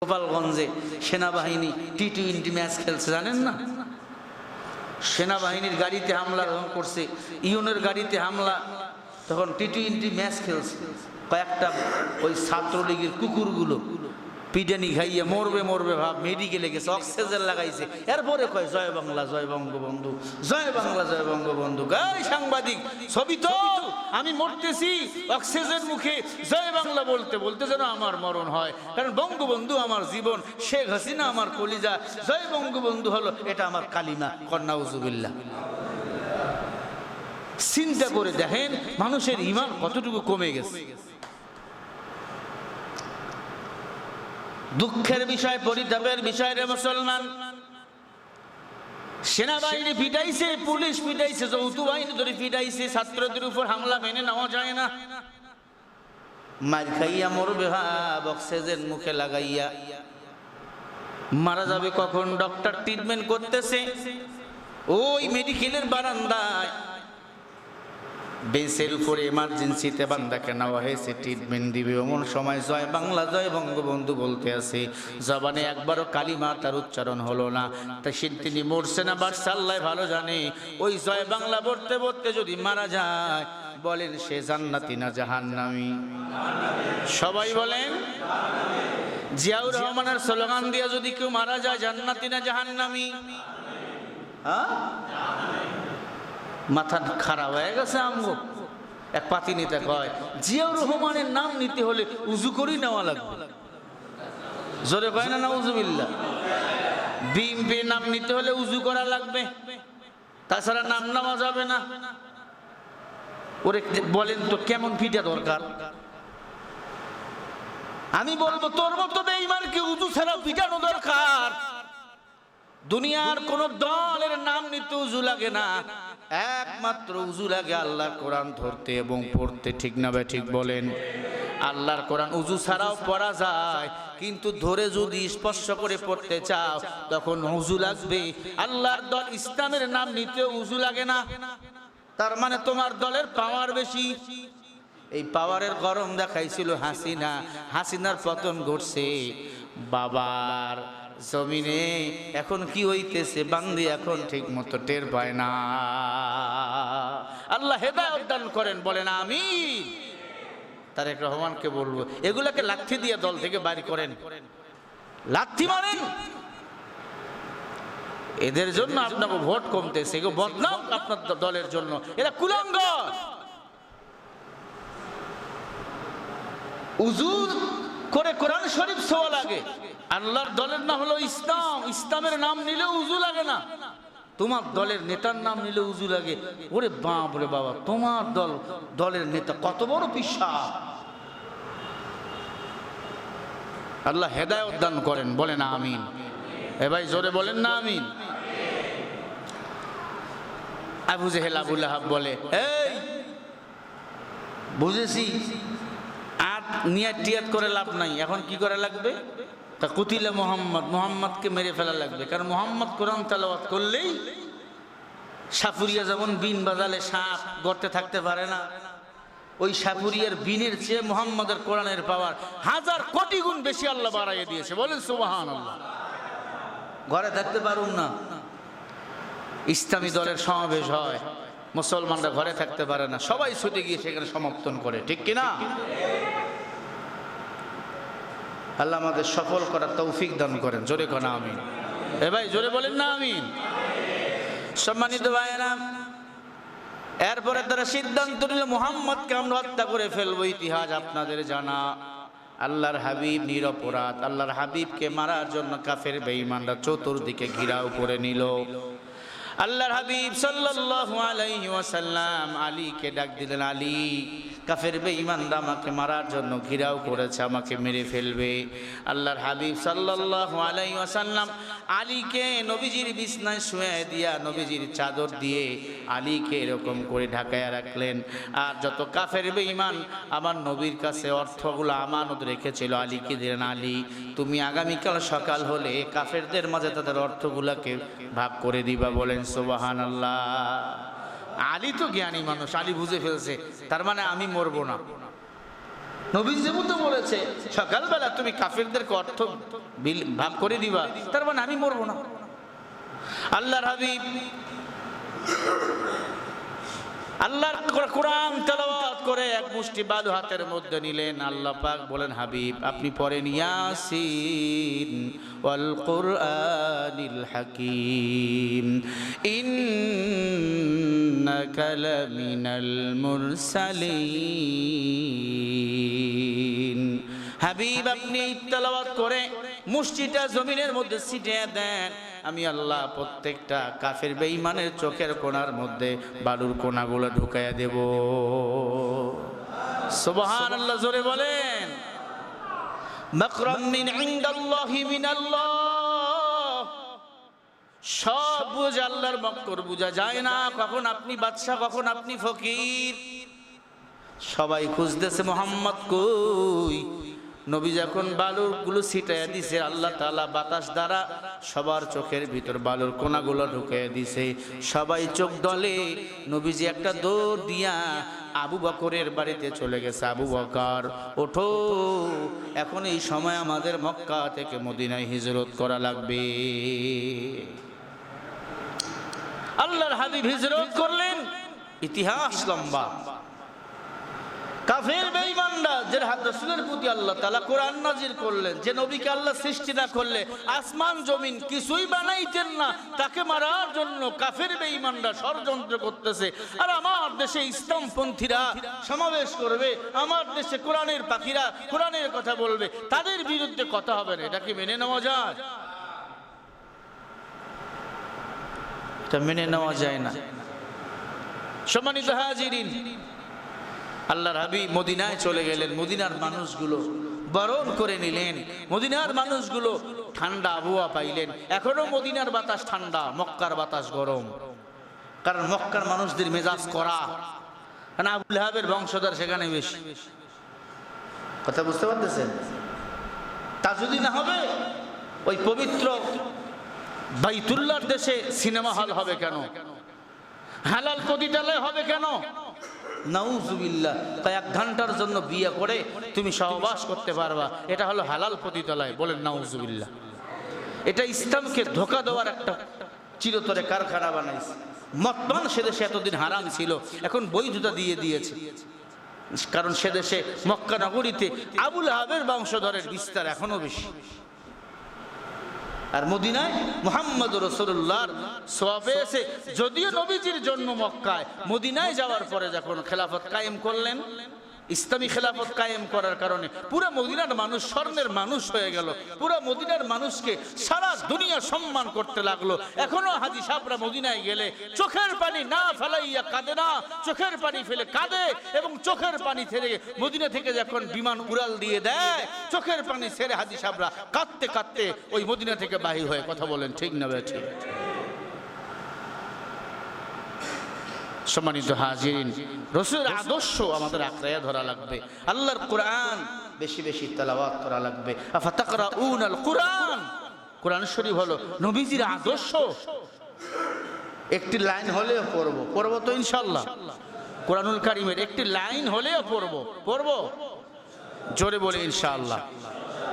গোপালগঞ্জে সেনাবাহিনী টি-20 ম্যাচ খেলছে, জানেন না? সেনাবাহিনীর গাড়িতে হামলা যখন করছে, ইউনের গাড়িতে হামলা, তখন টি-20 ম্যাচ খেলছে। কয়েকটা ওই ছাত্রলীগের কুকুরগুলো পিডানি খাইয়ে মরবে মরবে ভাব, মেডিকেলে গেছে, অক্সিজেন লাগাইছে, এরপরে কয় জয় বাংলা জয় বঙ্গবন্ধু, জয় বাংলা জয় বঙ্গবন্ধু। গাই সাংবাদিক, ছবি তো আমি মরতেছি অক্সিজেন মুখে, জয় বাংলা বলতে বলতে যেন আমার মরণ হয়, কারণ বঙ্গবন্ধু আমার জীবন, শেখ হাসিনা আমার কলিজা, জয় বঙ্গবন্ধু হলো এটা আমার কালিমা। নাউজুবিল্লাহ। চিন্তা করে দেখেন মানুষের ঈমান কতটুকু কমে গেছে। দুঃখের বিষয়, পরিতাপের বিষয় রে মুসলমান, সেনাবাহিনী পিটাইছে, পুলিশ পিটাইছে, যৌথ বাহিনী ধরে পিটাইছে, ছাত্রদের উপর হামলা মেনে নেওয়া যায় না। মার খাইয়া মরবে ভাব, অক্সিজেন মুখে লাগাইয়া মারা যাবে কখন? ডক্টর ট্রিটমেন্ট করতেছে, ওই মেডিকেলের বারান্দায় বেঞ্চের উপরে এমার্জেন্সিতে বান্দাকে নেওয়া হয়েছে, ট্রিটমেন্ট দিবে। এমন সময় জয় বাংলা জয় বঙ্গবন্ধু বলতে আছে, জবানে একবারও কালিমা তার উচ্চারণ হলো না। তাই তিনি মরছে না বাড়ছে আল্লাহ ভালো জানে। ওই জয় বাংলা বলতে বলতে যদি মারা যায়, বলেন সে জান্নাতি না জাহান্নামী? সবাই বলেন। জিয়াউর রহমানের স্লোগান দিয়া যদি কেউ মারা যায়, জান্নাতি না জাহান্নামী? হ্যাঁ, মাথা খারাপ হয়ে গেছে আমগো। এক পাতি নেতা কয়, জিয়াউর রহমানের নাম নিতে হলে উজু করি নেওয়া লাগবে। জোরে কয় না নাউজুবিল্লাহ? বিএনপির নাম নিতে হলে উজু করা লাগবে, তাছাড়া নাম নেওয়া যাবে না। ওরে বলেন তো কেমন পিঠা দরকার? আমি বলবো তোর মতো বেঈমানকে উজু ছাড়া পিটানো দরকার। দুনিয়ার কোন দলের নাম নিতে উজু লাগে না, একমাত্র উজু লাগে আল্লাহর কোরআন ধরতে এবং পড়তে। ঠিক না ভাই? ঠিক বলেন। আল্লাহর কোরআন উজু ছাড়াও পড়া যায়, কিন্তু ধরে যদি স্পর্শ করে পড়তে চাও তখন উজু লাগবে। আল্লাহর দল ইসলামের নাম নিতে উজু লাগে না, তার মানে তোমার দলের পাওয়ার বেশি। এই পাওয়ারের গরম দেখাইছিল হাসিনা, হাসিনার পতন ঘটছে বাবার জমিনে। এখন কি হইতেছে বান্দি এখন ঠিক মতো টের পায় না। আল্লাহ হেদায়েত দান করেন, বলেন আমিন। তারেক রহমানকে বলবো, এগুলাকে লাঠি দিয়ে দল থেকে বাইর করেন, লাঠি মারেন। এদের জন্য আপনাকে ভোট কমতেছে, এগুলো বদনাম আপনার দলের জন্য, এরা কুলাঙ্গার। উজু করে কোরআন শরীফ ছোঁয়া লাগে, আল্লাহর দলের নাম হলো ইসলাম, ইসলামের নাম নিলে উজু লাগে না। তোমার দলের নেতার নাম নিলে উজু লাগে। ওরে বাপ রে বাবা, তোমার দলের নেতা কত বড় পিশাচ। আল্লাহ হেদায়েত দান করেন, বলেন আমিন। এ ভাই জোরে বলেন না আমিন। আবু জেহেল আবু লাহাব বলে, এই বুঝেছি, আর নিয়াত টিয়াত করে লাভ নাই, এখন কি করা লাগবে? তা কুতিলা মোহাম্মদ, মোহাম্মদকে মেরে ফেলা লাগবে। কারণ মোহাম্মদ কোরআন তেলাওয়াত করলেই সাপুরিয়া যেমন বিন বাজালে সাপ গর্তে থাকতে পারে না, ওই সাপুরিয়ার বিনের চেয়ে মোহাম্মদের কোরআনের পাওয়ার 1000 কোটি গুণ বেশি আল্লাহ বাড়াইয়ে দিয়েছে। বলেন সুবহানাল্লাহ। ঘরে থাকতে পারুন না, ইসলামী দলের সমাবেশ হয়, মুসলমানরা ঘরে থাকতে পারে না, সবাই ছুটে গিয়ে সেখানে সমর্থন করে। ঠিক কিনা? আল্লাহ আমাদের সফল করার তৌফিক দান করেন, জোরে কোন আমিন। এ ভাই জোরে বলেন না আমিন। সম্মানিত ভাইয়েরা, এরপরে তারা সিদ্ধান্ত নিল মুহাম্মদকে আমরা হত্যা করে ফেলবো। ইতিহাস আপনাদের জানা, আল্লাহর হাবিব নিরপরাধ, আল্লাহর হাবিবকে মারার জন্য কাফের বেঈমানরা চতুর্দিকে ঘিরাও করে নিল। আল্লাহর হাবিব সাল্লাল্লাহু আলাইহি ওয়াসাল্লাম আলীকে ডাক দিলেন, আলী, কাফের বেঈমানরা আমাকে মারার জন্য ঘিরাও করেছে, আমাকে মেরে ফেলবে। আল্লাহর হাবিব সাল্লাল্লাহু আলাইহি ওয়াসাল্লাম আলীকে নবীজির বিছনায় শুয়ে দিয়া, নবীজির চাদর দিয়ে আলীকে এরকম করে ঢাকায়া রাখলেন। আর যত কাফের বেঈমান আমার নবীর কাছে অর্থগুলো আমানত রেখেছিল, আলীকে দিলেন, আলী তুমি আগামীকাল সকাল হলে কাফেরদের মাঝে তাদের অর্থগুলোকে ভাগ করে দিবা। বলেন সুবহানাল্লাহ। আলী তো জ্ঞানী মানুষ, আলী বুঝে ফেলছে, তার মানে আমি মরবো না। নবীজি যেমন বলেছে সকালবেলা তুমি কাফিরদেরকে অর্থ ভাগ করে দিবা, তার মানে আমি মরবো না। আল্লাহর হাবিব আল্লাহর কোরআন তেলাওয়াত করে এক মুষ্টি বালু হাতের মধ্যে নিলেন। আল্লাহ পাক বলেন, হাবিব আপনি পড়েন ইয়াসিন ওয়াল কুরআনিল হাকীম ইন্নাকা লামিনাল মুরসালিন। হাবিব আপনি তেলাওয়াত করে মুষ্টিটা জমিনের মধ্যে ছিটিয়ে দেন। আমি আল্লাহ প্রত্যেকটা কাফের বেঈমানের চোখের কোণার মধ্যে বালুর কোণাগুলো ঢুকাইয়া দেব। সুবহানাল্লাহ, জোরে বলেন। মাকরাম মিন ইনদাল্লাহি মিনাল্লাহ। সব বুঝে আল্লাহর মক্কর বুঝা যায় না। কখন আপনি বাদশা, কখন আপনি ফকির। সবাই খুঁজতেছে মোহাম্মদ কই। নবী যখন বালুর গুলো ছিটাইয়া দিছে, আল্লাহ তাআলা বাতাস দ্বারা সবার চোখের ভিতর বালুর কোনাগুলো ঢুকাইয়া দিছে। সবাই চোখ দলে নবীজি একটা দৌড় দিয়া আবু বকরের বাড়িতে চলে গেছে। আবু বকর ওঠো, এখন এই সময় আমাদের মক্কা থেকে মদিনায় হিজরত করা লাগবে। আল্লাহর হাবিব হিজরত করলেন। ইতিহাস লম্বা। কাফের বেঈমানরা যে রাসূলের প্রতি আল্লাহ তাআলা কোরআন নাজিল করলেন, যে নবীকে আল্লাহ সৃষ্টি না করলে আসমান জমিন কিছুই বানাইতেন না, তাকে মারার জন্য কাফের বেঈমানরা ষড়যন্ত্র করতেছে। আর আমার দেশে ইসলামপন্থীরা সমাবেশ করবে, আমার দেশে কোরআনের পাখিরা কোরআনের কথা বলবে, তাদের বিরুদ্ধে কথা হবে না। এটা কি মেনে নেওয়া যায়? এটা মেনে নেওয়া যায় না। সম্মানিত হাজিরিন, আল্লাহর হাবিব মদিনায় চলে গেলেন। মদিনার মানুষগুলো বরণ করে নিলেন। মদিনার মানুষগুলো ঠান্ডা আবহাওয়া পাইলেন। এখনো মদিনার বাতাস ঠান্ডা, মক্কার বাতাস গরম। কারণ মক্কার মানুষদের মেজাজ করা, কারণ আবু লাহাবের বংশধর সেখানে বেশি। কথা বুঝতে পারতেছেন? তা যদি না হবে, ওই পবিত্র বাইতুল্লাহর দেশে সিনেমা হল হবে কেন? হালাল পতিতালয় হবে কেন? নাউজুবিল্লাহ। কয়েক ঘন্টার জন্য বিয়ে করে তুমি সহবাস করতে পারবা, এটা হলো হালাল পতিতালয়। বলেন নাউজুবিল্লাহ। এটা ইসলামকে ধোঁকা দেওয়ার একটা চিরতরে কারখানা বানাইছে। মদপান সে দেশে এতদিন হারাম ছিল, এখন বৈধতা দিয়ে দিয়েছে। কারণ সে দেশে মক্কা নগরীতে আবু লাহাবের বংশধরের বিস্তার এখনো বেশি। আর মদিনায় মুহাম্মদ রাসূলুল্লাহর সওয়াবে এসে, যদিও নবীজির জন্ম মক্কায়, মদিনায় যাওয়ার পরে যখন খেলাফত কায়েম করলেন, ইসলামী খেলাফত কায়েম করার কারণে পুরো মদিনার মানুষ স্বর্ণের মানুষ হয়ে গেল। পুরো মদিনার মানুষকে সারা দুনিয়া সম্মান করতে লাগলো। এখনো হাজী সাহেবরা মদিনায় গেলে চোখের পানি না ফেলাইয়া কাঁদে না, চোখের পানি ফেলে কাঁদে। এবং চোখের পানি ছেড়ে মদিনা থেকে যখন বিমান উড়াল দিয়ে দেয়, চোখের পানি ছেড়ে হাজী সাহেবরা কাঁদতে কাঁদতে ওই মদিনা থেকে বাহির হয়ে। কথা বলেন ঠিক না ঠিক? সম্মানিত হাজিরিন, রাসূলের আদর্শ আমাদের আঁকড়াইয়া ধরা লাগবে। আল্লাহর কোরআন বেশি বেশি তেলাওয়াত করা লাগবে। আফাতাকরাউনাল কুরআন, কোরআন শরীফ হলো নবীজির আদর্শ। একটি লাইন হলেও পড়বো তো ইনশাআল্লাহ। কোরআনুল কারীমের একটি লাইন হলেও পড়বো। জোরে বলে ইনশাআল্লাহ।